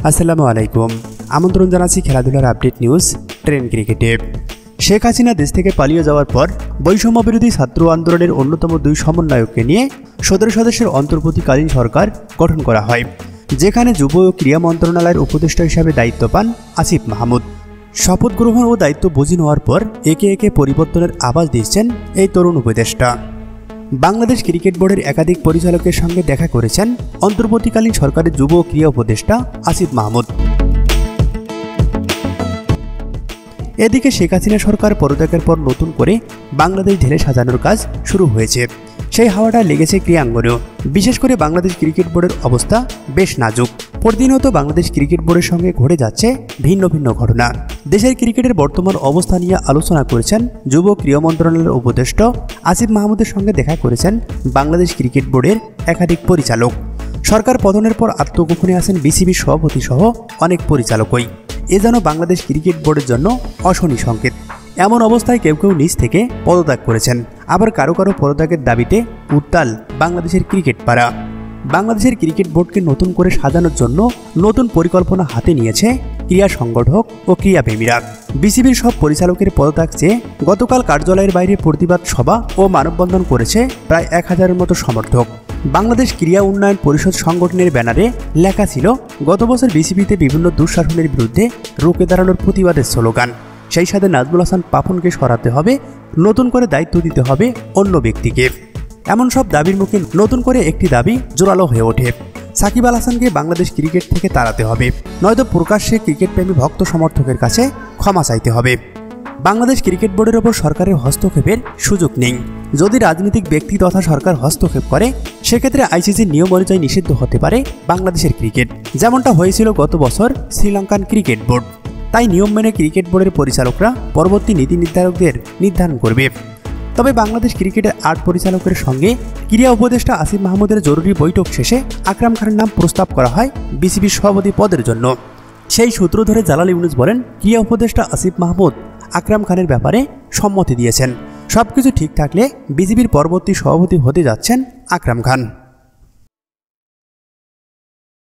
আসসালামু আলাইকুম। আমন্ত্রণ জানাচ্ছি খেলাধুলার আপডেট নিউজ ট্রেন ক্রিকেটে। শেখ হাসিনা দেশ থেকে পালিয়ে যাওয়ার পর বৈষম্য বিরোধী ছাত্র আন্দোলনের অন্যতম দুই সমন্বয়ককে নিয়ে 17 সদস্যের অন্তর্বর্তীকালীন সরকার গঠন করা হয়, যেখানে যুব ও ক্রীড়া মন্ত্রণালয়ের উপদেষ্টা হিসাবে দায়িত্ব পান আসিফ মাহমুদ। শপথ গ্রহণ ও দায়িত্ব বুঝে নেওয়ার পর একে একে পরিবর্তনের আভাস দিচ্ছেন এই তরুণ উপদেষ্টা। বাংলাদেশ ক্রিকেট বোর্ডের একাধিক পরিচালকের সঙ্গে দেখা করেছেন অন্তর্বর্তীকালীন সরকারের যুব ও ক্রীড়া উপদেষ্টা আসিফ মাহমুদ। এদিকে শেখ হাসিনা সরকার পদত্যাগের পর নতুন করে বাংলাদেশ ঢেলে সাজানোর কাজ শুরু হয়েছে। সেই হাওয়াটা লেগেছে ক্রীড়াঙ্গনেও। বিশেষ করে বাংলাদেশ ক্রিকেট বোর্ডের অবস্থা বেশ নাজুক। প্রতিনিয়ত বাংলাদেশ ক্রিকেট বোর্ডের সঙ্গে ঘটে যাচ্ছে ভিন্ন ভিন্ন ঘটনা। দেশের ক্রিকেটের বর্তমান অবস্থা নিয়ে আলোচনা করেছেন যুব ক্রীড়া মন্ত্রণালয়ের উপদেষ্টা আসিফ মাহমুদের সঙ্গে দেখা করেছেন বাংলাদেশ ক্রিকেট বোর্ডের একাধিক পরিচালক। সরকার পতনের পর আত্মগোপনে আছেন বিসিবির সভাপতি সহ অনেক পরিচালকই। এ যেন বাংলাদেশ ক্রিকেট বোর্ডের জন্য অশনি সংকেত। এমন অবস্থায় কেউ কেউ নিজ থেকে পদত্যাগ করেছেন, আবার কারো কারো পদত্যাগের দাবিতে উত্তাল বাংলাদেশের ক্রিকেট পাড়া। বাংলাদেশের ক্রিকেট বোর্ডকে নতুন করে সাজানোর জন্য নতুন পরিকল্পনা হাতে নিয়েছে ক্রীড়া সংগঠক ও ক্রীড়াপ্রেমীরা। বিসিবির সব পরিচালকের পদত্যাগ চেয়ে গতকাল কার্যালয়ের বাইরে প্রতিবাদ সভা ও মানববন্ধন করেছে প্রায় 1000-এর মতো সমর্থক। বাংলাদেশ ক্রীড়া উন্নয়ন পরিষদ সংগঠনের ব্যানারে লেখা ছিল, গত বছর বিসিবিতে বিভিন্ন দুঃশাসনের বিরুদ্ধে রুখে দাঁড়ানোর প্রতিবাদের স্লোগান। সেই সাথে নাজমুল হাসান পাপনকে সরাতে হবে, নতুন করে দায়িত্ব দিতে হবে অন্য ব্যক্তিকে। এমন সব দাবির মুখে নতুন করে একটি দাবি জোরালো হয়ে ওঠে, সাকিব আল হাসানকে বাংলাদেশ ক্রিকেট থেকে তাড়াতে হবে, নয়তো প্রকাশ্যে ক্রিকেটপ্রেমী ভক্ত সমর্থকের কাছে ক্ষমা চাইতে হবে। বাংলাদেশ ক্রিকেট বোর্ডের ওপর সরকারের হস্তক্ষেপের সুযোগ নেই। যদি রাজনৈতিক ব্যক্তি তথা সরকার হস্তক্ষেপ করে, সেক্ষেত্রে আইসিসির নিয়ম অনুযায়ী নিষিদ্ধ হতে পারে বাংলাদেশের ক্রিকেট, যেমনটা হয়েছিল গত বছর শ্রীলঙ্কান ক্রিকেট বোর্ড। তাই নিয়ম মেনে ক্রিকেট বোর্ডের পরিচালকরা পরবর্তী নীতি নির্ধারকদের নির্ধারণ করবে। তবে বাংলাদেশ ক্রিকেটের 8 পরিচালকের সঙ্গে ক্রীড়া উপদেষ্টা আসিফ মাহমুদের জরুরি বৈঠক শেষে আকরাম খানের নাম প্রস্তাব করা হয় বিসিবির সভাপতি পদের জন্য। সেই সূত্র ধরে জালাল ইউনুস বলেন, ক্রীড়া উপদেষ্টা আসিফ মাহমুদ আকরাম খানের ব্যাপারে সম্মতি দিয়েছেন। সবকিছু ঠিক থাকলে বিসিবির পরবর্তী সভাপতি হতে যাচ্ছেন আকরাম খান।